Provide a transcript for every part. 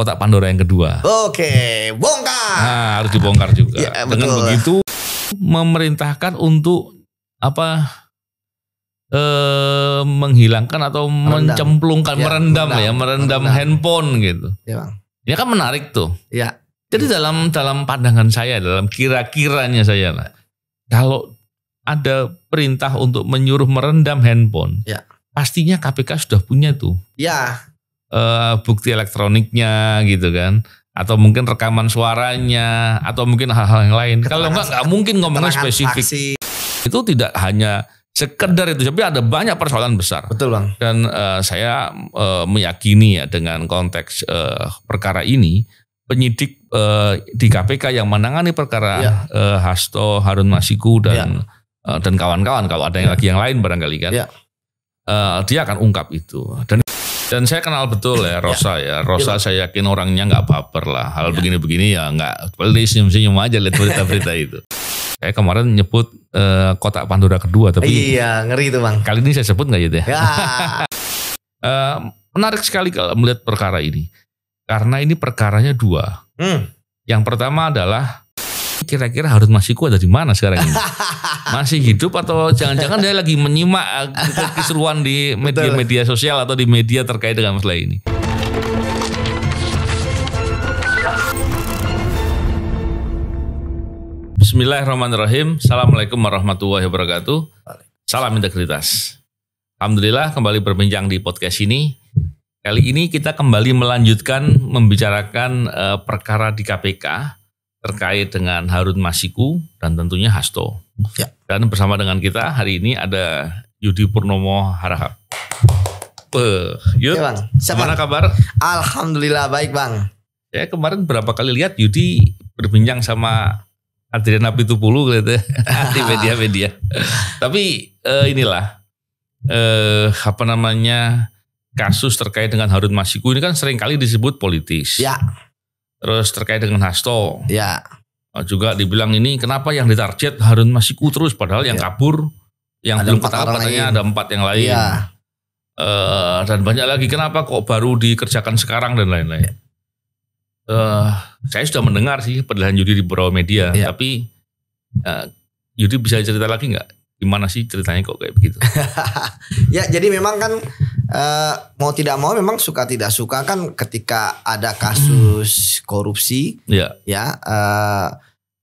kotak Pandora yang kedua. Oke, bongkar. Nah, harus dibongkar juga. Ya, Dengan betul. begitu memerintahkan untuk menghilangkan atau mencemplungkan, merendam handphone gitu. Ya, Bang. Ya kan menarik tuh. Ya. Jadi dalam pandangan saya, dalam kira-kiranya saya lah, kalau ada perintah untuk menyuruh merendam handphone, ya, pastinya KPK sudah punya tuh. Ya. Bukti elektroniknya gitu kan, atau mungkin rekaman suaranya, atau mungkin hal-hal yang lain. Kalau nggak mungkin ngomongnya spesifik. Saksi. Itu tidak hanya sekedar itu, tapi ada banyak persoalan besar. Betul, Bang. Dan saya meyakini ya dengan konteks perkara ini, penyidik di KPK yang menangani perkara Hasto, Harun Masiku dan kawan-kawan, kalau ada yang lagi yang lain barangkali kan, dia akan ungkap itu. Dan saya kenal betul ya Rosa ya. Rosa saya yakin orangnya nggak baper lah. Hal begini-begini ya nggak. Boleh senyum-senyum aja lihat berita-berita itu. Saya kemarin nyebut kotak Pandora kedua, tapi iya ngeri itu, Bang. kali ini saya sebut nggak gitu ya? Ya. Menarik sekali kalau melihat perkara ini. Karena ini perkaranya dua. Yang pertama adalah kira-kira Harun Masiku ada di mana sekarang ini? Masih hidup atau jangan-jangan dia lagi menyimak keseruan di media sosial atau di media terkait dengan masalah ini? Bismillahirrahmanirrahim. Assalamualaikum warahmatullahi wabarakatuh. Salam integritas. Alhamdulillah kembali berbincang di podcast ini. Kali ini kita kembali melanjutkan membicarakan perkara di KPK terkait dengan Harun Masiku dan tentunya Hasto. Ya. Dan bersama dengan kita hari ini ada Yudi Purnomo Harahap. Yud, Ya, Bang. gimana kabar? Alhamdulillah baik, Bang. Saya kemarin berapa kali lihat Yudi berbincang sama Adriana Pitupulu gitu di media-media. Tapi inilah kasus terkait dengan Harun Masiku ini kan seringkali disebut politis. Ya. Terus terkait dengan Hasto. Ya. Juga dibilang ini kenapa yang ditarget Harun Masiku terus padahal yang kabur yang ada belum ketangkap katanya ada 4 yang lain. Ya. Dan banyak lagi kenapa kok baru dikerjakan sekarang dan lain-lain. Saya sudah mendengar sih penjelasan Yudi di beberapa media, tapi Yudi bisa cerita lagi nggak? Gimana sih ceritanya kok kayak begitu? Ya, jadi memang kan mau tidak mau memang suka tidak suka kan ketika ada kasus korupsi,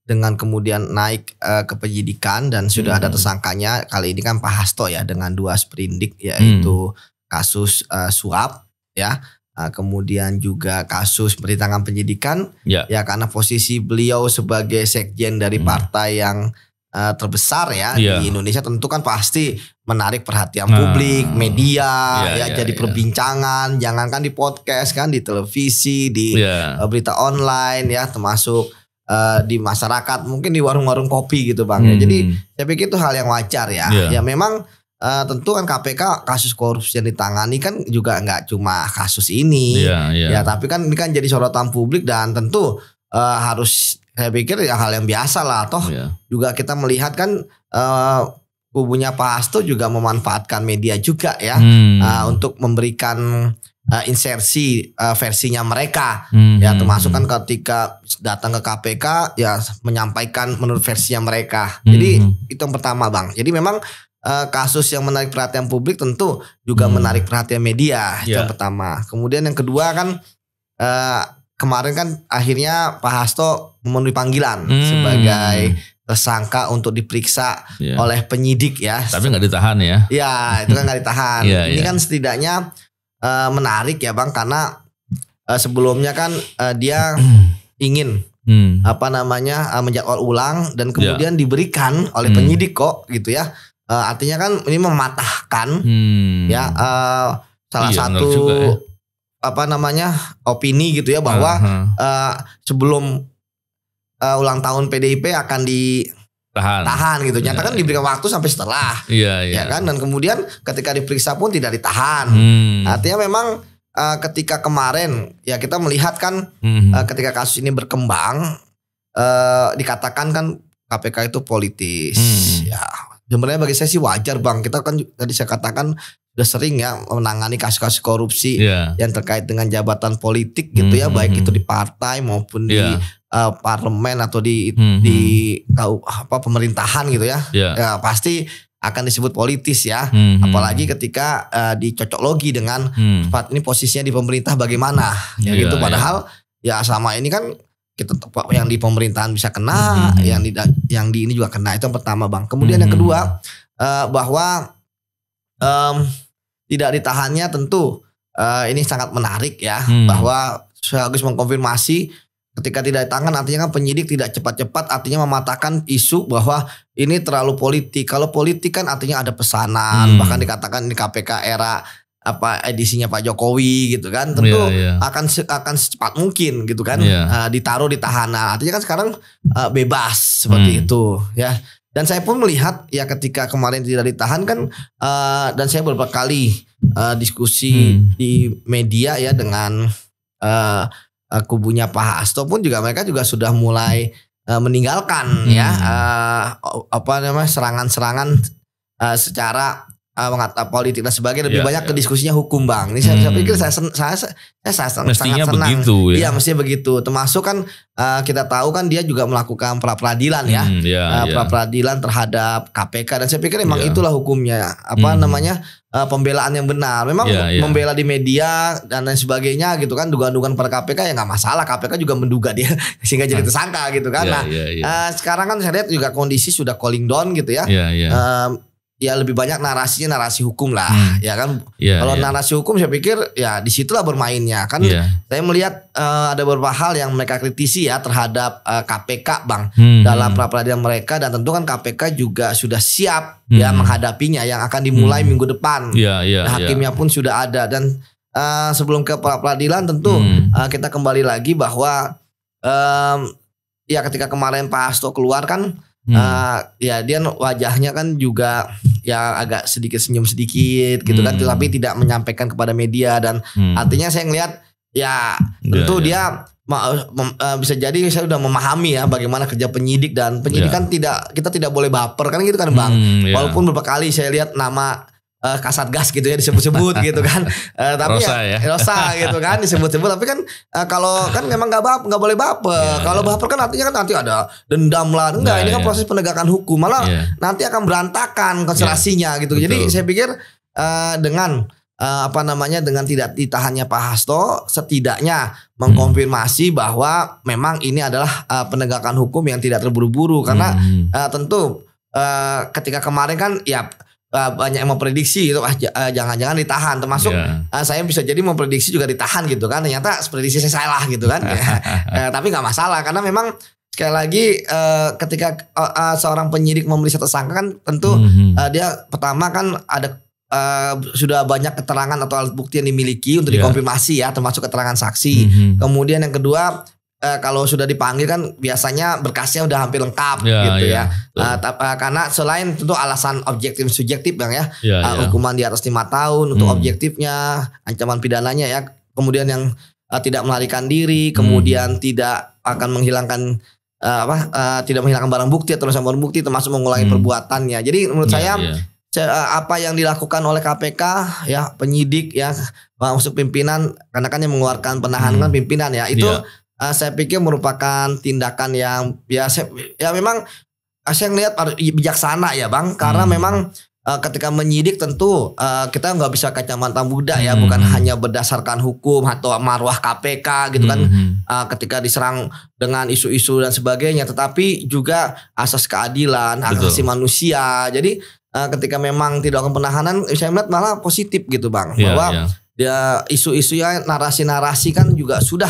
dengan kemudian naik ke penyidikan dan sudah ada tersangkanya. Kali ini kan Pak Hasto ya dengan 2 sprindik yaitu kasus suap ya. Kemudian juga kasus perintangan penyidikan ya karena posisi beliau sebagai sekjen dari partai yang terbesar di Indonesia tentu kan pasti menarik perhatian publik, media jadi perbincangan, jangankan di podcast kan, di televisi, di berita online ya, termasuk di masyarakat, mungkin di warung-warung kopi gitu, Bang. Jadi saya pikir itu hal yang wajar ya. Ya memang tentu kan KPK kasus korupsi yang ditangani kan juga nggak cuma kasus ini, ya tapi kan ini kan jadi sorotan publik dan tentu harus, saya pikir ya hal yang biasa lah. Toh juga kita melihat kan kubunya Pak Hasto juga memanfaatkan media juga ya untuk memberikan insersi versinya mereka ya, termasuk kan ketika datang ke KPK ya menyampaikan menurut versinya mereka. Jadi itu yang pertama, Bang. Jadi memang kasus yang menarik perhatian publik tentu juga menarik perhatian media, itu yang pertama. Kemudian yang kedua kan kemarin kan akhirnya Pak Hasto memenuhi panggilan sebagai tersangka untuk diperiksa oleh penyidik ya. Tapi nggak ditahan ya? Ya itu kan nggak ditahan. Ini kan setidaknya menarik ya, Bang, karena sebelumnya kan dia ingin menjadwal ulang dan kemudian diberikan oleh penyidik kok gitu ya. Artinya kan ini mematahkan salah satu juga, opini gitu ya bahwa sebelum ulang tahun PDIP akan ditahan gitu. Nyata kan diberikan waktu sampai setelah. Ya kan, dan kemudian ketika diperiksa pun tidak ditahan. Artinya memang ketika kemarin ya kita melihat kan ketika kasus ini berkembang dikatakan kan KPK itu politis. Ya sebenarnya bagi saya sih wajar, Bang. Kita kan tadi saya katakan sudah sering ya menangani kasus-kasus korupsi yang terkait dengan jabatan politik gitu ya, baik itu di partai maupun di parlemen atau di pemerintahan gitu ya. Ya pasti akan disebut politis ya. Apalagi ketika dicocok logi dengan ini posisinya di pemerintah bagaimana ya gitu. Padahal ya sama ini kan kita yang di pemerintahan bisa kena, yang di ini juga kena. Itu yang pertama, Bang. Kemudian yang kedua, bahwa tidak ditahannya tentu ini sangat menarik ya, bahwa sekaligus mengkonfirmasi ketika tidak ditahan artinya kan penyidik tidak cepat-cepat, artinya mematahkan isu bahwa ini terlalu politik. Kalau politik kan artinya ada pesanan, bahkan dikatakan ini KPK era edisinya Pak Jokowi gitu kan, tentu akan secepat mungkin gitu kan, ditaruh di tahanan. Artinya kan sekarang bebas seperti itu ya. Dan saya pun melihat ya ketika kemarin tidak ditahan kan, dan saya beberapa kali diskusi di media ya dengan kubunya Pak Hasto pun juga mereka juga sudah mulai meninggalkan ya serangan-serangan secara politik dan sebagainya, lebih banyak ke diskusinya hukum, Bang. Ini saya pikir saya sangat senang. Begitu, ya. Iya, mestinya begitu. Termasuk kan kita tahu kan dia juga melakukan pra-peradilan ya. Pra-peradilan terhadap KPK, dan saya pikir memang itulah hukumnya. Pembelaan yang benar. Memang membela di media dan lain sebagainya gitu kan, dugaan-dugaan pada KPK ya nggak masalah. KPK juga menduga dia sehingga jadi tersangka gitu kan. Sekarang kan saya lihat juga kondisi sudah cooling down gitu ya. Ya lebih banyak narasinya narasi hukum lah, ya kan. Kalau narasi hukum saya pikir ya disitulah bermainnya kan. Saya melihat ada beberapa hal yang mereka kritisi ya terhadap KPK, Bang, dalam pra-peradilan mereka, dan tentu kan KPK juga sudah siap ya menghadapinya yang akan dimulai minggu depan. Hakimnya pun sudah ada, dan sebelum ke pra-peradilan tentu kita kembali lagi bahwa ya ketika kemarin Pak Hasto keluar kan, ya dia wajahnya kan juga ya agak sedikit senyum sedikit gitu kan, tapi tidak menyampaikan kepada media, dan artinya saya ngelihat ya tentu dia bisa jadi saya sudah memahami ya bagaimana kerja penyidik, dan penyidik kan kita tidak boleh baper kan gitu kan, Bang. Walaupun beberapa kali saya lihat nama Kasatgas gitu ya disebut-sebut gitu kan, tapi Rosa gitu kan disebut-sebut, tapi kan kalau kan memang nggak boleh baper. Kalau baper kan artinya kan nanti ada dendam lah, enggak. Ini kan proses penegakan hukum, malah nanti akan berantakan konstelasinya gitu. Jadi saya pikir dengan dengan tidak ditahannya Pak Hasto setidaknya mengkonfirmasi bahwa memang ini adalah penegakan hukum yang tidak terburu-buru, karena tentu ketika kemarin kan ya banyak yang memprediksi itu jangan-jangan ditahan, termasuk saya bisa jadi memprediksi juga ditahan gitu kan, ternyata prediksi saya salah gitu kan. Tapi nggak masalah, karena memang sekali lagi ketika seorang penyidik memeriksa tersangka kan tentu dia pertama kan ada sudah banyak keterangan atau alat bukti yang dimiliki untuk dikonfirmasi ya, termasuk keterangan saksi. Kemudian yang kedua, kalau sudah dipanggil kan biasanya berkasnya udah hampir lengkap gitu ya. Karena selain tentu alasan objektif subjektif, Bang ya, hukuman di atas 5 tahun untuk objektifnya, ancaman pidananya ya, kemudian yang tidak melarikan diri, kemudian tidak akan menghilangkan tidak menghilangkan barang bukti atau barang bukti, termasuk mengulangi perbuatannya. Jadi menurut saya apa yang dilakukan oleh KPK ya, penyidik ya, maksud pimpinan, karena kan yang mengeluarkan penahanan pimpinan ya, itu saya pikir merupakan tindakan yang memang saya ngelihat bijaksana ya, Bang, karena memang ketika menyidik tentu kita nggak bisa kacamata muda ya, bukan hanya berdasarkan hukum atau marwah KPK gitu kan, ketika diserang dengan isu-isu dan sebagainya, tetapi juga asas keadilan, hak asasi manusia. Jadi ketika memang tidak dilakukan penahanan, saya melihat malah positif gitu, Bang, bahwa dia isu-isunya narasi-narasi kan juga sudah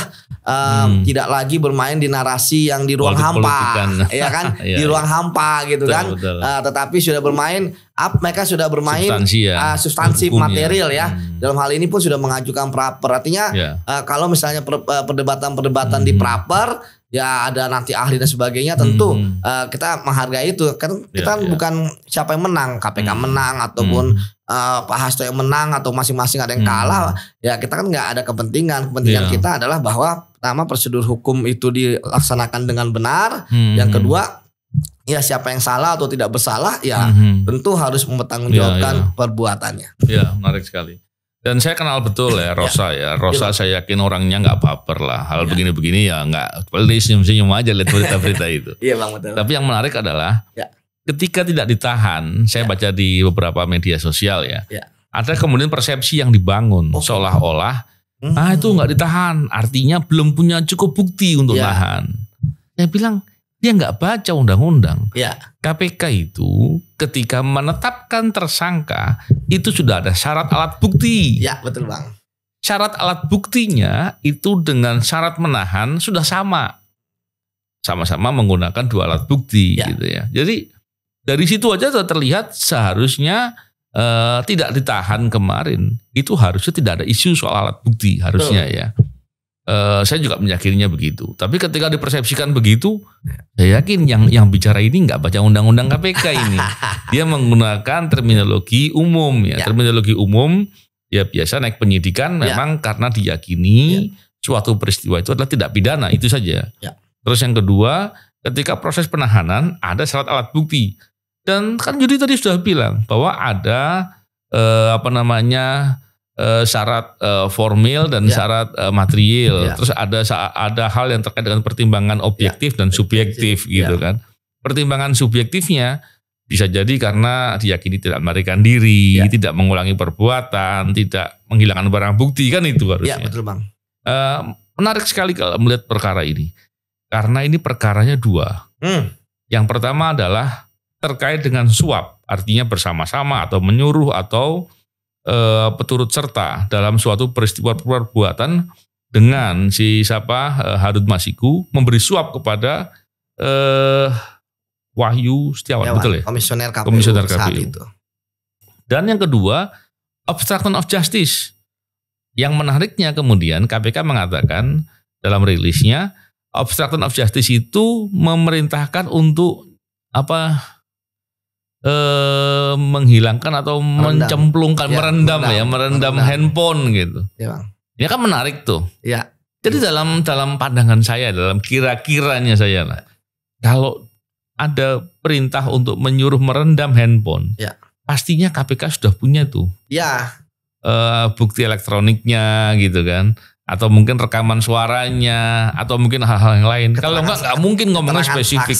tidak lagi bermain di narasi yang di ruang hampa, ya kan, di ruang hampa gitu kan, tetapi sudah bermain mereka sudah bermain substansi material ya. Dalam hal ini pun sudah mengajukan praper. Artinya kalau misalnya perdebatan di praper ya ada nanti ahli dan sebagainya, tentu kita menghargai itu kan. Kita bukan siapa yang menang, KPK menang ataupun Pak Hasto yang menang atau masing-masing ada yang kalah. Ya kita kan nggak ada kepentingan kita adalah bahwa pertama prosedur hukum itu dilaksanakan dengan benar, yang kedua ya siapa yang salah atau tidak bersalah ya tentu harus mempertanggungjawabkan perbuatannya. Ya, menarik sekali. Dan saya kenal betul ya Rosa Rosa saya yakin orangnya nggak baper lah. Hal begini-begini ya nggak, senyum-senyum aja lihat berita-berita itu. Iya Bang, betul. Tapi yang menarik adalah ketika tidak ditahan, saya baca di beberapa media sosial ada kemudian persepsi yang dibangun seolah-olah itu nggak ditahan, artinya belum punya cukup bukti untuk nahan. Saya bilang dia nggak baca undang-undang. KPK itu ketika menetapkan tersangka itu sudah ada syarat alat bukti. Ya betul Bang. Syarat alat buktinya itu dengan syarat menahan sudah sama-sama menggunakan dua alat bukti gitu ya. Jadi dari situ aja sudah terlihat seharusnya tidak ditahan kemarin itu harusnya tidak ada isu soal alat bukti harusnya ya. Saya juga meyakininya begitu. Tapi ketika dipersepsikan begitu, saya yakin yang bicara ini nggak baca undang-undang KPK ini. Dia menggunakan terminologi umum Terminologi umum ya biasa naik penyidikan memang karena diyakini suatu peristiwa itu adalah tidak pidana, itu saja. Terus yang kedua, ketika proses penahanan ada syarat alat bukti. Dan kan Yudi tadi sudah bilang bahwa ada syarat formil dan syarat material. Terus ada hal yang terkait dengan pertimbangan objektif dan subjektif gitu kan. Pertimbangan subjektifnya bisa jadi karena diyakini tidak melarikan diri, tidak mengulangi perbuatan, tidak menghilangkan barang bukti kan itu harusnya. Iya betul Bang. Menarik sekali kalau melihat perkara ini. Karena ini perkaranya dua. Yang pertama adalah terkait dengan suap, artinya bersama-sama atau menyuruh atau turut serta dalam suatu peristiwa perbuatan dengan Harun Masiku memberi suap kepada Wahyu Setiawan, betul ya? Komisioner KPU saat itu. Dan yang kedua, obstruction of justice. Yang menariknya kemudian KPK mengatakan dalam rilisnya, obstruction of justice itu memerintahkan untuk menghilangkan atau mencemplungkan, merendam handphone gitu. Ini kan menarik tuh. Jadi dalam pandangan saya, dalam kira-kiranya saya lah, kalau ada perintah untuk menyuruh merendam handphone, pastinya KPK sudah punya tuh. Bukti elektroniknya gitu kan. Atau mungkin rekaman suaranya, atau mungkin hal-hal yang lain. Kalau nggak mungkin ngomongnya spesifik.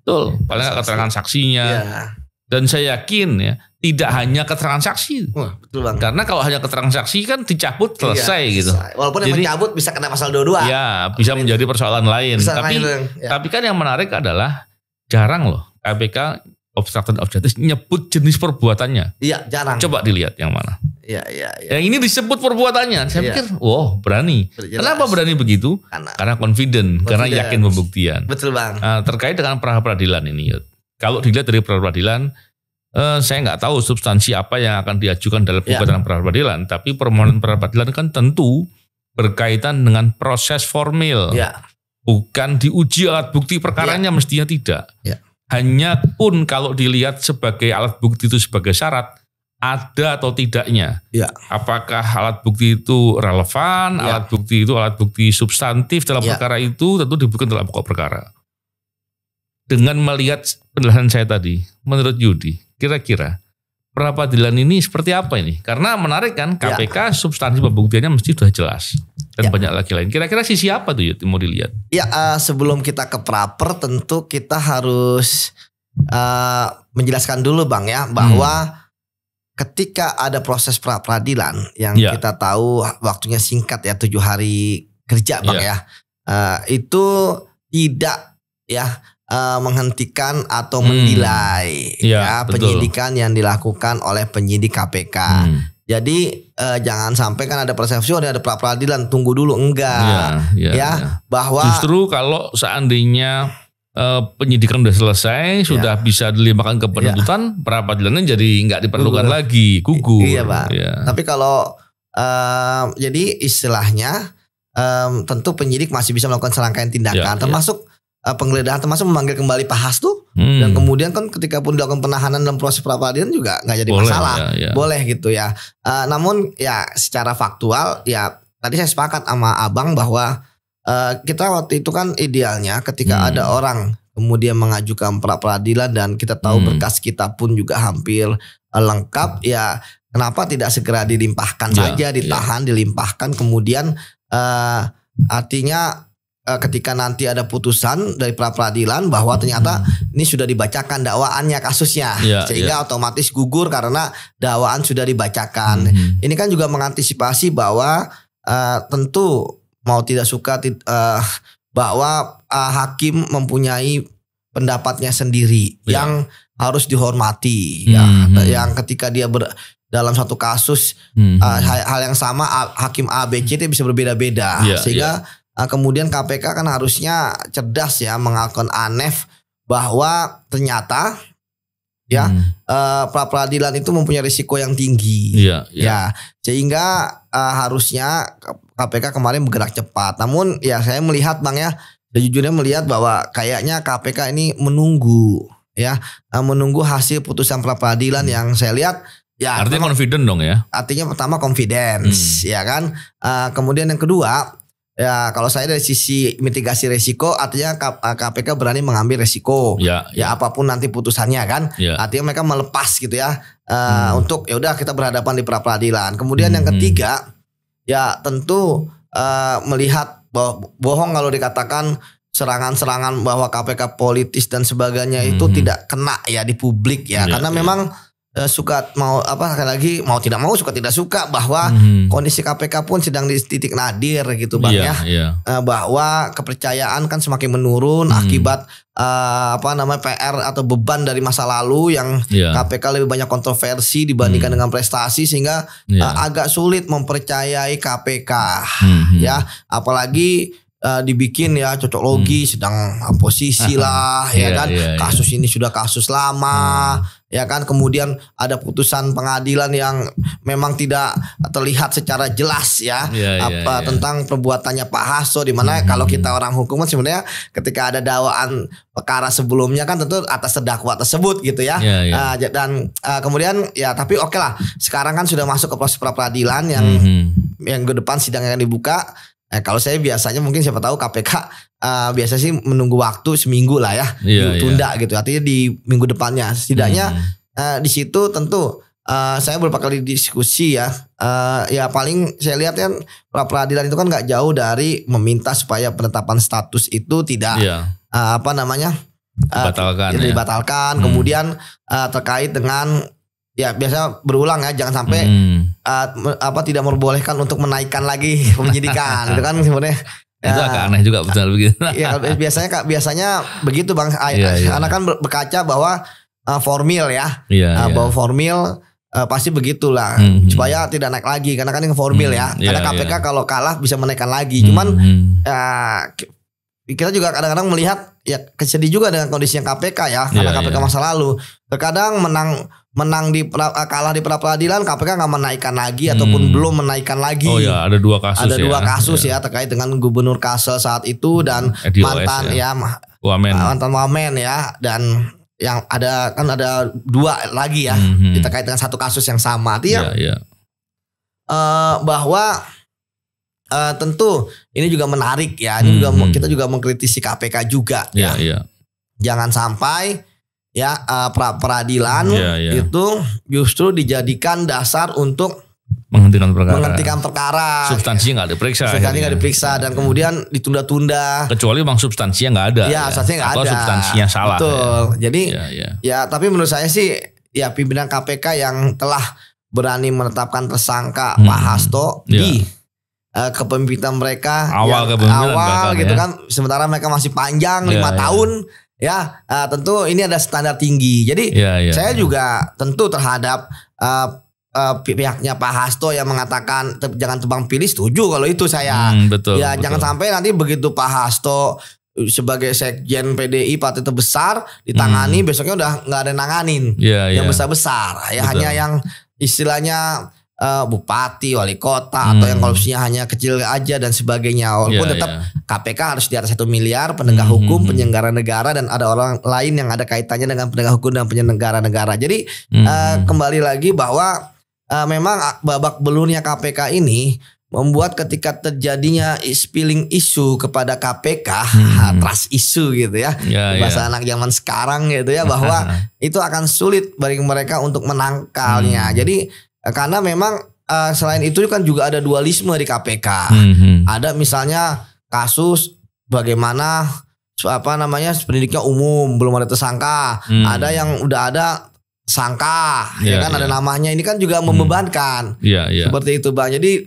Betul, paling nggak keterangan saksinya. Dan saya yakin ya, tidak hanya keterangan saksi. Betul Bang. Karena kalau hanya keterangan saksi kan dicabut selesai gitu. Walaupun yang mencabut bisa kena pasal 22. Ya, bisa menjadi persoalan lain. Tapi kan yang menarik adalah jarang loh KPK obstruction of justice nyebut jenis perbuatannya. Jarang. Coba dilihat yang mana. Yang ini disebut perbuatannya. Saya pikir, berani. Kenapa berani begitu? Karena confident, karena yakin pembuktian. Betul Bang. Terkait dengan pra-peradilan ini, kalau dilihat dari pra-peradilan, saya nggak tahu substansi apa yang akan diajukan dalam gugatan pra-peradilan, tapi permohonan pra-peradilan kan tentu berkaitan dengan proses formil, bukan diuji alat bukti perkaranya, mestinya tidak. Hanya pun kalau dilihat sebagai alat bukti itu sebagai syarat, ada atau tidaknya. Apakah alat bukti itu relevan, alat bukti itu alat bukti substantif dalam perkara itu, tentu dibuktikan dalam pokok perkara. Dengan melihat penjelasan saya tadi, menurut Yudi, kira-kira pra-peradilan ini seperti apa ini? Karena menarik kan, KPK substansi pembuktiannya mesti sudah jelas. Dan banyak lagi lain. Kira-kira sisi apa tuh Yudi mau dilihat? Sebelum kita ke praper tentu kita harus menjelaskan dulu Bang ya, bahwa ketika ada proses pra-peradilan yang kita tahu waktunya singkat ya, 7 hari kerja Bang itu tidak menghentikan atau mendilai penyidikan yang dilakukan oleh penyidik KPK. Jadi jangan sampai kan ada persepsi ada pra-peradilan, tunggu dulu, enggak. Bahwa justru kalau seandainya penyidikan sudah selesai, sudah bisa dilimpahkan ke penuntutan, pra-peradilannya jadi nggak diperlukan lagi, gugur. Pak. Tapi kalau jadi istilahnya tentu penyidik masih bisa melakukan serangkaian tindakan, termasuk penggeledahan, termasuk memanggil kembali Pak Hastu, dan kemudian kan ketika pun dilakukan penahanan dalam proses pra-peradilan juga nggak jadi masalah, boleh gitu ya. Namun ya secara faktual tadi saya sepakat sama Abang bahwa kita waktu itu kan idealnya ketika ada orang kemudian mengajukan pra peradilan dan kita tahu berkas kita pun juga hampir lengkap, ya kenapa tidak segera dilimpahkan saja, ditahan, dilimpahkan, kemudian artinya ketika nanti ada putusan dari pra peradilan bahwa ternyata ini sudah dibacakan dakwaannya, kasusnya, sehingga otomatis gugur karena dakwaan sudah dibacakan. Ini kan juga mengantisipasi bahwa tentu mau tidak suka bahwa hakim mempunyai pendapatnya sendiri yang harus dihormati, yang ketika dia dalam satu kasus hal yang sama hakim A, B, C itu bisa berbeda-beda, sehingga kemudian KPK kan harusnya cerdas ya mengakon ANEF bahwa ternyata pra peradilan itu mempunyai risiko yang tinggi, sehingga harusnya KPK kemarin bergerak cepat. Namun ya saya melihat Bang ya, sejujurnya melihat bahwa kayaknya KPK ini menunggu hasil putusan pra peradilan yang saya lihat. Ya, artinya confident dong ya. Artinya pertama confidence, ya kan. Kemudian yang kedua, ya kalau saya dari sisi mitigasi resiko, artinya KPK berani mengambil resiko. Ya apapun nanti putusannya kan. Artinya mereka melepas gitu ya. Untuk ya udah kita berhadapan di pra peradilan. Kemudian yang ketiga, ya tentu melihat bahwa bohong kalau dikatakan serangan-serangan bahwa KPK politis dan sebagainya itu tidak kena ya di publik ya. Karena memang suka mau tidak mau suka tidak suka bahwa kondisi KPK pun sedang di titik nadir gitu Bang bahwa kepercayaan kan semakin menurun akibat PR atau beban dari masa lalu yang KPK lebih banyak kontroversi dibandingkan dengan prestasi, sehingga agak sulit mempercayai KPK ya, apalagi dibikin ya cocok logi sedang posisi lah kasus ini sudah kasus lama ya kan, kemudian ada putusan pengadilan yang memang tidak terlihat secara jelas tentang perbuatannya Pak Hasto, di mana kalau kita orang hukum kan sebenarnya ketika ada dakwaan perkara sebelumnya kan tentu atas terdakwa tersebut gitu ya. Dan kemudian ya tapi oke lah, sekarang kan sudah masuk ke proses pra peradilan yang ke depan sidang yang dibuka. Kalau saya biasanya mungkin siapa tahu KPK biasa sih menunggu waktu seminggu lah ya, ditunda gitu. Artinya di minggu depannya setidaknya di situ tentu saya beberapa kali diskusi ya paling saya lihat kan pra peradilan itu kan nggak jauh dari meminta supaya penetapan status itu tidak dibatalkan. Kemudian terkait dengan ya biasa berulang ya, jangan sampai tidak membolehkan untuk menaikkan lagi penyidikan itu kan sebenarnya itu agak aneh juga betul begitu. Ya biasanya begitu Bang. Anak kan berkaca bahwa formil ya, bahwa formil pasti begitulah supaya tidak naik lagi karena kan ini formil karena KPK kalau kalah bisa menaikkan lagi. Cuman kita juga kadang-kadang melihat ya kesedih juga dengan kondisi yang KPK ya, karena KPK masa lalu terkadang kalah di pra peradilan, KPK nggak menaikkan lagi ataupun belum menaikkan lagi. Oh ya, ada dua kasus. Ada dua kasus ya terkait dengan Gubernur Kalsel saat itu dan mantan mantan Wamen ya, dan yang ada dua lagi ya terkait dengan satu kasus yang sama. Artinya bahwa tentu ini juga menarik ya. Ini juga kita juga mengkritisi KPK juga ya. Jangan sampai pra peradilan itu justru dijadikan dasar untuk menghentikan perkara. Substansinya nggak diperiksa. Dan kemudian ditunda-tunda. Kecuali memang substansinya nggak ada. Substansinya nggak ada. Atau substansinya salah. Betul. Jadi tapi menurut saya sih ya pimpinan KPK yang telah berani menetapkan tersangka Pak Hasto di kepemimpinan mereka awal gitu kan, sementara mereka masih panjang 5 tahun ya, tentu ini ada standar tinggi. Jadi saya juga tentu terhadap pihaknya Pak Hasto yang mengatakan jangan tebang pilih, setuju kalau itu saya. Betul. Jangan sampai nanti begitu Pak Hasto sebagai sekjen PDI partai terbesar ditangani, besoknya udah nggak ada nanganin yang besar-besar ya, hanya yang istilahnya bupati, wali kota atau yang korupsinya hanya kecil aja dan sebagainya. Walaupun tetap KPK harus di atas 1 miliar, penegak hukum, penyelenggara negara, dan ada orang lain yang ada kaitannya dengan penegak hukum dan penyelenggara negara. Jadi kembali lagi bahwa memang babak belurnya KPK ini membuat ketika terjadinya spilling isu kepada KPK, trust isu gitu ya, bahasa anak zaman sekarang gitu ya, bahwa itu akan sulit bagi mereka untuk menangkalnya. Jadi karena memang selain itu kan juga ada dualisme di KPK. Ada misalnya kasus bagaimana pendidiknya umum belum ada tersangka, ada yang udah ada sangka, ada namanya, ini kan juga membebankan, seperti itu Bang. Jadi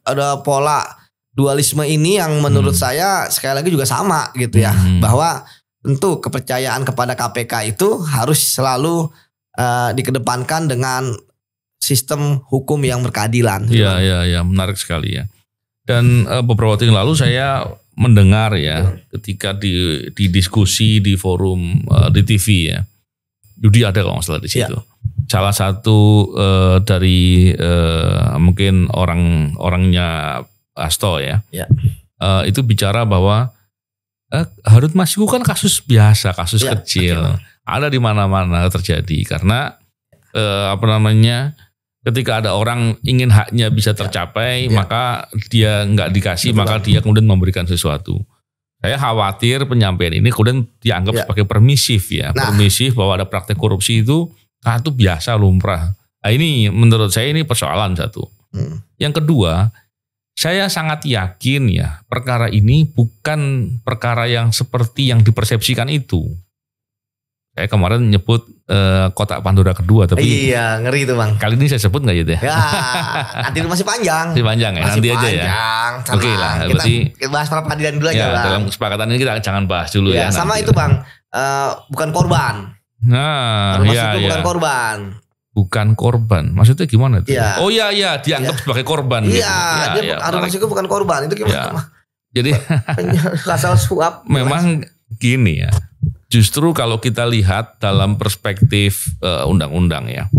ada pola dualisme ini yang menurut saya sekali lagi juga sama gitu ya, bahwa tentu kepercayaan kepada KPK itu harus selalu dikedepankan dengan sistem hukum yang berkeadilan. Iya, menarik sekali ya. Dan beberapa waktu yang lalu saya mendengar ya, ketika di diskusi di forum di TV ya. Yudi ada kalau nggak salah di situ. Salah satu dari mungkin orangnya Hasto ya. Itu bicara bahwa Harun Masiku kan kasus biasa, kasus kecil. Ada di mana-mana terjadi karena ketika ada orang ingin haknya bisa tercapai, maka dia nggak dikasih, maka dia kemudian memberikan sesuatu. Saya khawatir penyampaian ini kemudian dianggap sebagai permisif ya. Permisif bahwa ada praktek korupsi itu biasa, lumrah. Nah, ini menurut saya ini persoalan satu. Yang kedua, saya sangat yakin ya perkara ini bukan perkara yang seperti yang dipersepsikan itu. Saya kemarin nyebut kotak Pandora kedua, tapi iya ngeri itu Bang. Kali ini saya sebut nggak gitu ya? Ya, nanti masih panjang. Masih panjang ya, nanti aja ya. Oke lah, berarti kita bahas peradilan dulu aja Bang. Dalam kesepakatan ini kita jangan bahas dulu ya. Sama itu Bang, bukan korban. Bukan korban. Bukan korban, maksudnya gimana itu? Oh iya, dianggap sebagai korban. Harun Masiku bukan korban, itu gimana? Jadi asal suap. Memang gini ya. Justru kalau kita lihat dalam perspektif undang-undang ya.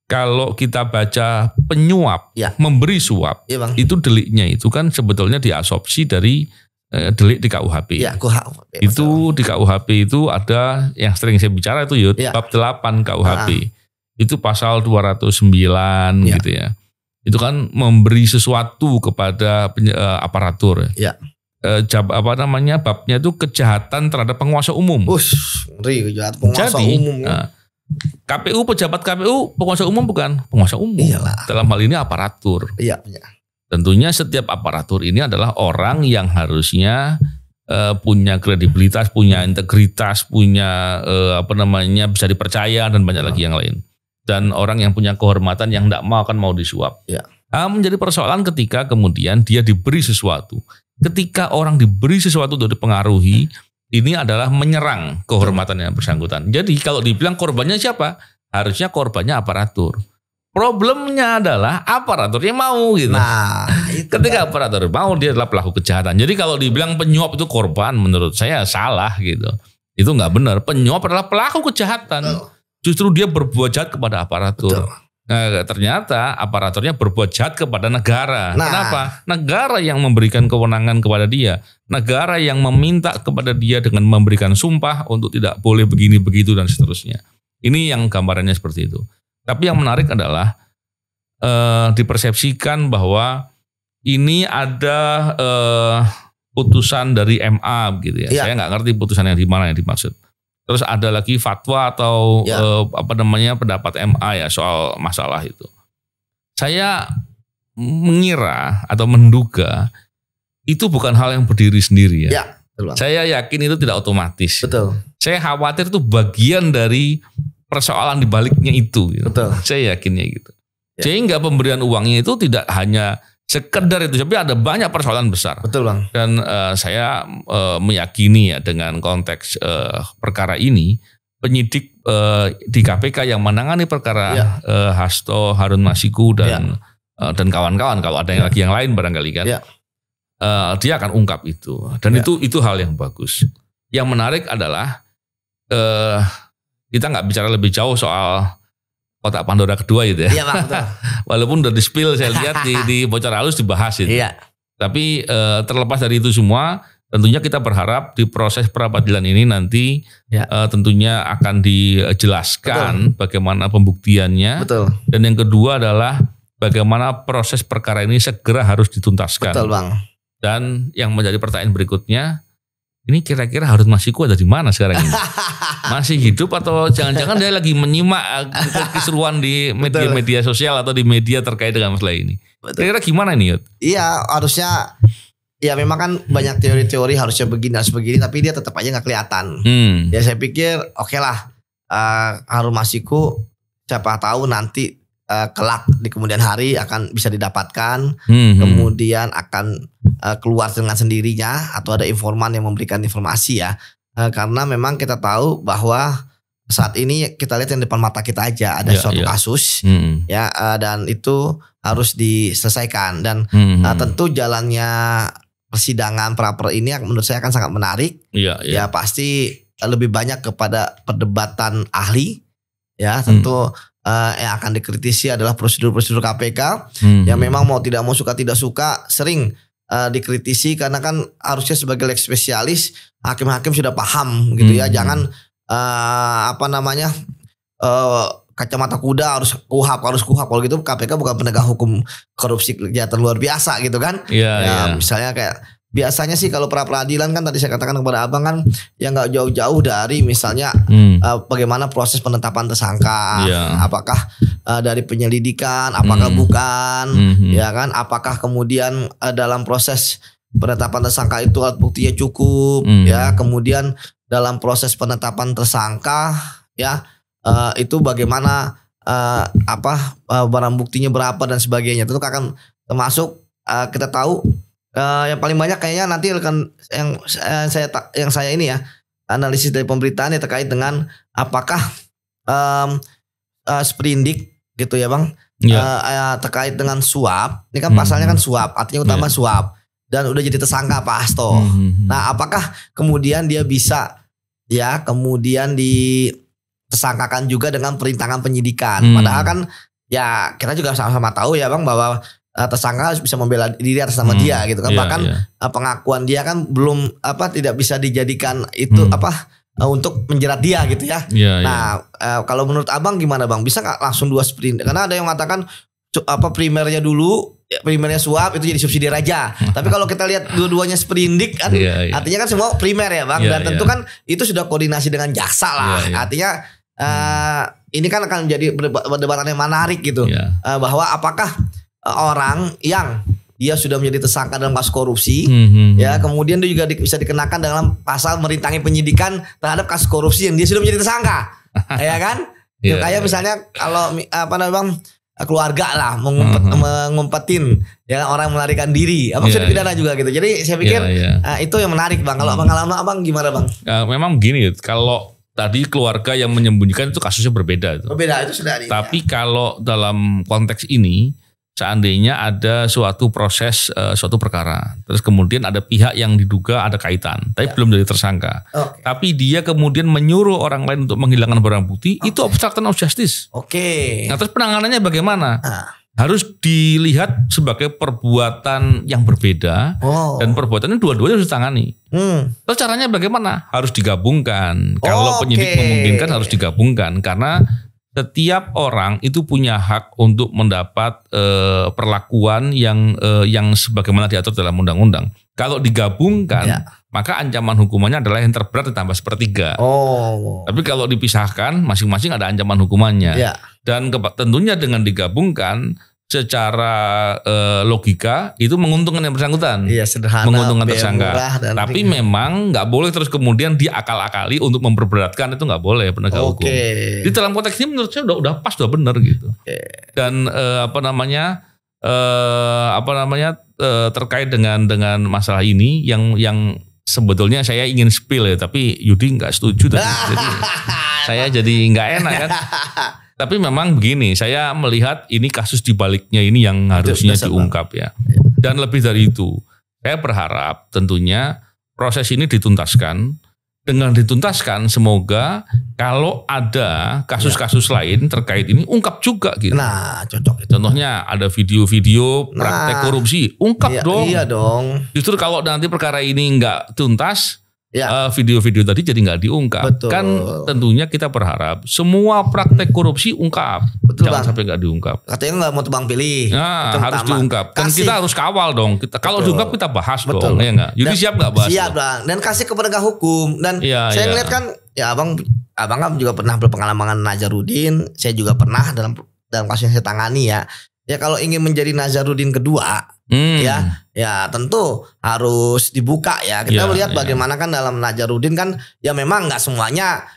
Kalau kita baca penyuap, memberi suap, itu deliknya itu kan sebetulnya diasopsi dari delik di KUHP. Itu di KUHP itu ada yang sering saya bicara itu bab 8 KUHP. Itu pasal 209 gitu ya. Itu kan memberi sesuatu kepada aparatur. Babnya itu kejahatan terhadap penguasa umum. Ngeri, kejahatan penguasa umum. KPU, pejabat KPU, penguasa umum bukan? Penguasa umum. Dalam hal ini aparatur. Tentunya setiap aparatur ini adalah orang yang harusnya punya kredibilitas, punya integritas, punya bisa dipercaya dan banyak lagi yang lain. Dan orang yang punya kehormatan yang tidak mau disuap. Menjadi persoalan ketika kemudian dia diberi sesuatu. Ketika orang diberi sesuatu untuk dipengaruhi, ini adalah menyerang kehormatan yang bersangkutan. Jadi kalau dibilang korbannya siapa? Harusnya korbannya aparatur. Problemnya adalah aparaturnya mau gitu. Ketika aparatur mau, dia adalah pelaku kejahatan. Jadi kalau dibilang penyuap itu korban, menurut saya salah gitu. Itu nggak benar. Penyuap adalah pelaku kejahatan. Justru dia berbuat jahat kepada aparatur. Nah, ternyata aparaturnya berbuat jahat kepada negara. Kenapa? Negara yang memberikan kewenangan kepada dia. Negara yang meminta kepada dia dengan memberikan sumpah untuk tidak boleh begini, begitu, dan seterusnya. Ini yang gambarannya seperti itu. Tapi yang menarik adalah dipersepsikan bahwa ini ada putusan dari MA gitu ya. Saya nggak ngerti putusan yang di mana yang dimaksud. Terus ada lagi fatwa atau pendapat MA ya soal masalah itu. Saya mengira atau menduga itu bukan hal yang berdiri sendiri ya. Saya yakin itu tidak otomatis. Saya khawatir itu bagian dari persoalan di baliknya itu. Gitu. Saya yakinnya gitu. Sehingga pemberian uangnya itu tidak hanya sekedar itu, tapi ada banyak persoalan besar. Bang. Dan saya meyakini ya dengan konteks perkara ini, penyidik di KPK yang menangani perkara Hasto, Harun Masiku dan kawan-kawan, kalau ada yang lagi yang lain barangkali kan, dia akan ungkap itu. Dan itu hal yang bagus. Yang menarik adalah kita nggak bicara lebih jauh soal kotak Pandora kedua itu ya. Bang, betul. Walaupun udah di-spill saya lihat di bocor halus dibahas itu. Tapi terlepas dari itu semua, tentunya kita berharap di proses peradilan ini nanti tentunya akan dijelaskan bagaimana pembuktiannya. Dan yang kedua adalah bagaimana proses perkara ini segera harus dituntaskan. Betul Bang. Dan yang menjadi pertanyaan berikutnya, ini kira-kira Harun Masiku ada di mana sekarang ini? Masih hidup atau jangan-jangan dia lagi menyimak keseruan di media-media sosial atau di media terkait dengan masalah ini? Kira-kira gimana nih Yud? Iya, harusnya ya memang kan banyak teori-teori harusnya begini harus begini, tapi dia tetap aja nggak kelihatan. Ya saya pikir oke lah, Harun Masiku siapa tahu nanti kelak di kemudian hari akan bisa didapatkan, kemudian akan keluar dengan sendirinya atau ada informan yang memberikan informasi ya, karena memang kita tahu bahwa saat ini kita lihat yang depan mata kita aja ada suatu kasus ya, dan itu harus diselesaikan dan tentu jalannya persidangan pra-per ini menurut saya akan sangat menarik. Ya pasti lebih banyak kepada perdebatan ahli ya, tentu yang akan dikritisi adalah prosedur-prosedur KPK yang memang mau tidak mau suka tidak suka sering dikritisi, karena kan harusnya sebagai leg spesialis hakim-hakim sudah paham gitu ya, jangan kacamata kuda harus kuhap kalau gitu. KPK bukan penegak hukum korupsi kejahatan luar biasa gitu kan. Misalnya kayak biasanya sih kalau pra peradilan kan tadi saya katakan kepada abang kan yang nggak jauh-jauh dari misalnya bagaimana proses penetapan tersangka, apakah dari penyelidikan, apakah bukan, ya kan, apakah kemudian dalam proses penetapan tersangka itu alat buktinya cukup, ya, kemudian dalam proses penetapan tersangka, ya, itu bagaimana barang buktinya berapa dan sebagainya. Itu akan termasuk kita tahu. Yang paling banyak kayaknya nanti akan yang saya ini ya, analisis dari pemberitaan yang terkait dengan apakah sprindik gitu ya Bang, terkait dengan suap. Ini kan pasalnya kan suap, artinya utama suap, dan udah jadi tersangka Pak Hasto. Nah, apakah kemudian dia bisa ya kemudian ditersangkakan juga dengan perintangan penyidikan? Padahal kan ya kita juga sama-sama tahu ya Bang bahwa tersangka harus bisa membela diri atas nama dia gitu kan. Bahkan pengakuan dia kan belum tidak bisa dijadikan itu untuk menjerat dia gitu ya. Nah, kalau menurut Abang gimana Bang? Bisa nggak langsung 2 sprint? Karena ada yang mengatakan primernya dulu, primernya suap itu jadi subsidi aja. Tapi kalau kita lihat dua-duanya sprindik kan, artinya kan semua primer ya Bang. Dan tentu kan itu sudah koordinasi dengan jaksa lah. Artinya ini kan akan menjadi perdebatan yang menarik gitu. Bahwa apakah orang yang dia sudah menjadi tersangka dalam kasus korupsi, ya kemudian dia juga bisa dikenakan dalam pasal merintangi penyidikan terhadap kasus korupsi yang dia sudah menjadi tersangka, ya kan? Kayak misalnya kalau Bang, keluarga lah mengumpetin ya orang melarikan diri, sudah dipidana juga gitu. Jadi saya pikir itu yang menarik Bang. Kalau pengalaman Abang gimana Bang? Memang begini, kalau tadi keluarga yang menyembunyikan itu kasusnya berbeda. Berbeda itu sudah. Tapi kalau dalam konteks ini, seandainya ada suatu proses, suatu perkara, terus kemudian ada pihak yang diduga ada kaitan, tapi belum jadi tersangka, tapi dia kemudian menyuruh orang lain untuk menghilangkan barang bukti, itu obstruction of justice. Nah, terus penanganannya bagaimana? Harus dilihat sebagai perbuatan yang berbeda, dan perbuatannya dua-duanya harus ditangani. Terus caranya bagaimana? Harus digabungkan. Kalau penyidik memungkinkan harus digabungkan, karena setiap orang itu punya hak untuk mendapat perlakuan yang sebagaimana diatur dalam undang-undang. Kalau digabungkan, maka ancaman hukumannya adalah yang terberat ditambah 1/3. Tapi kalau dipisahkan, masing-masing ada ancaman hukumannya. Dan tentunya dengan digabungkan, secara logika itu menguntungkan yang bersangkutan, sederhana, menguntungkan tersangka. Tapi ringan. memang nggak boleh terus kemudian diakal-akali untuk memperberatkan, itu nggak boleh penegak hukum. Di dalam konteks ini menurut saya udah pas, udah benar gitu. Dan terkait dengan masalah ini yang sebetulnya saya ingin spill ya, tapi Yudi nggak setuju tadi. Jadi saya jadi nggak enak kan. Tapi memang begini, saya melihat ini kasus dibaliknya ini yang harusnya diungkap ya. Dan lebih dari itu, saya berharap tentunya proses ini dituntaskan. Dengan dituntaskan, semoga kalau ada kasus-kasus lain terkait ini ungkap juga gitu. Nah, cocok. Contohnya ada video-video praktek korupsi, ungkap dong. Iya dong. Justru kalau nanti perkara ini nggak tuntas, video-video tadi jadi nggak diungkap. Betul. Kan tentunya kita berharap semua praktek korupsi ungkap. Betul, Jangan Bang. sampai nggak diungkap. Katanya nggak mau tebang pilih. Nah, harus diungkap. Kan kita harus kawal dong. Kalau diungkap kita bahas dong, ya nggak? Jadi siap nggak bahas? Siap, Bang. Dan kasih ke penegak hukum. Dan saya ngeliat kan, ya abang kan juga pernah berpengalaman Nazarudin. Saya juga pernah dalam kasus yang saya tangani ya. Ya kalau ingin menjadi Nazarudin kedua, ya tentu harus dibuka ya. Kita melihat bagaimana kan dalam Nazarudin kan, ya memang nggak semuanya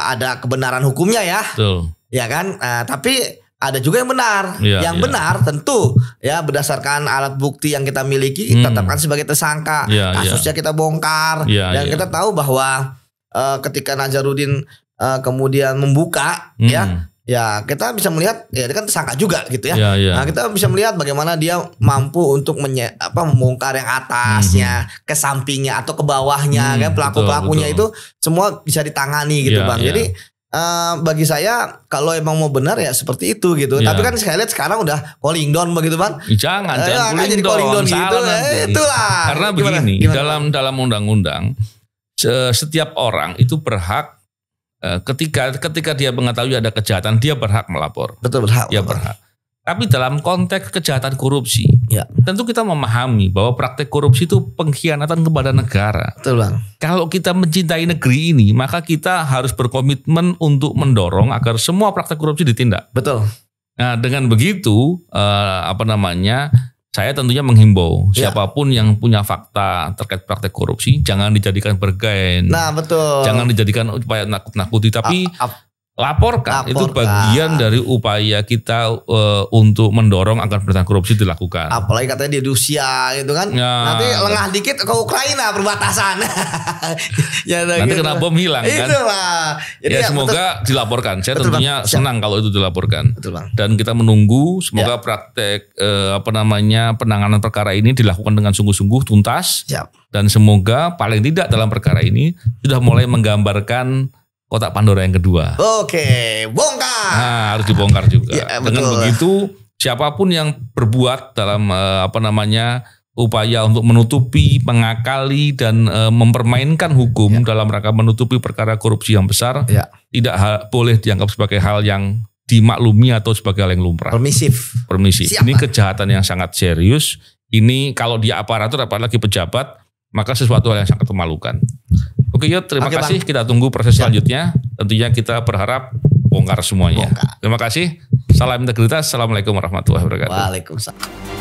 ada kebenaran hukumnya ya. Betul. Ya kan, tapi ada juga yang benar. Benar tentu ya berdasarkan alat bukti yang kita miliki, tetapkan sebagai tersangka. Kasusnya kita bongkar dan kita tahu bahwa ketika Nazarudin kemudian membuka ya kita bisa melihat ya dia kan tersangka juga gitu ya. Nah, kita bisa melihat bagaimana dia mampu untuk membongkar yang atasnya, ke sampingnya atau ke bawahnya kan, pelaku-pelakunya itu semua bisa ditangani gitu, Bang. Jadi bagi saya kalau emang mau benar ya seperti itu gitu. Tapi kan saya lihat sekarang udah calling down begitu, Bang. Jangan jadi calling down gitu. Itulah. Karena begini, dalam undang-undang setiap orang itu berhak ketika dia mengetahui ada kejahatan, dia berhak melapor. Betul, berhak. Ya berhak. Tapi dalam konteks kejahatan korupsi, tentu kita memahami bahwa praktek korupsi itu pengkhianatan kepada negara. Betul, Bang. Kalau kita mencintai negeri ini, maka kita harus berkomitmen untuk mendorong agar semua praktek korupsi ditindak. Betul. Nah, dengan begitu, saya tentunya menghimbau siapapun yang punya fakta terkait praktek korupsi jangan dijadikan bergain. Nah, betul. Jangan dijadikan upaya nakut-nakuti, tapi laporkan. Itu bagian dari upaya kita untuk mendorong agar pemberantasan korupsi dilakukan. Apalagi katanya di Rusia gitu kan. Nanti lengah dikit ke Ukraina perbatasan. Nanti kena bom hilang kan. Itulah. Jadi semoga dilaporkan. Saya tentunya senang kalau itu dilaporkan. Betul, Bang. Dan kita menunggu semoga praktek penanganan perkara ini dilakukan dengan sungguh-sungguh tuntas. Dan semoga paling tidak dalam perkara ini sudah mulai menggambarkan kotak Pandora yang kedua. Oke, bongkar. Nah, harus dibongkar juga. Dengan begitu, siapapun yang berbuat dalam upaya untuk menutupi, mengakali dan mempermainkan hukum dalam rangka menutupi perkara korupsi yang besar, tidak boleh dianggap sebagai hal yang dimaklumi atau sebagai hal yang lumrah. Permisif. Ini kejahatan yang sangat serius. Ini kalau dia aparatur apalagi pejabat, maka sesuatu hal yang sangat memalukan. Oke, terima kasih. Bang. Kita tunggu proses selanjutnya. Tentunya kita berharap bongkar semuanya. Terima kasih. Salam integritas. Assalamualaikum warahmatullahi wabarakatuh. Waalaikumsalam.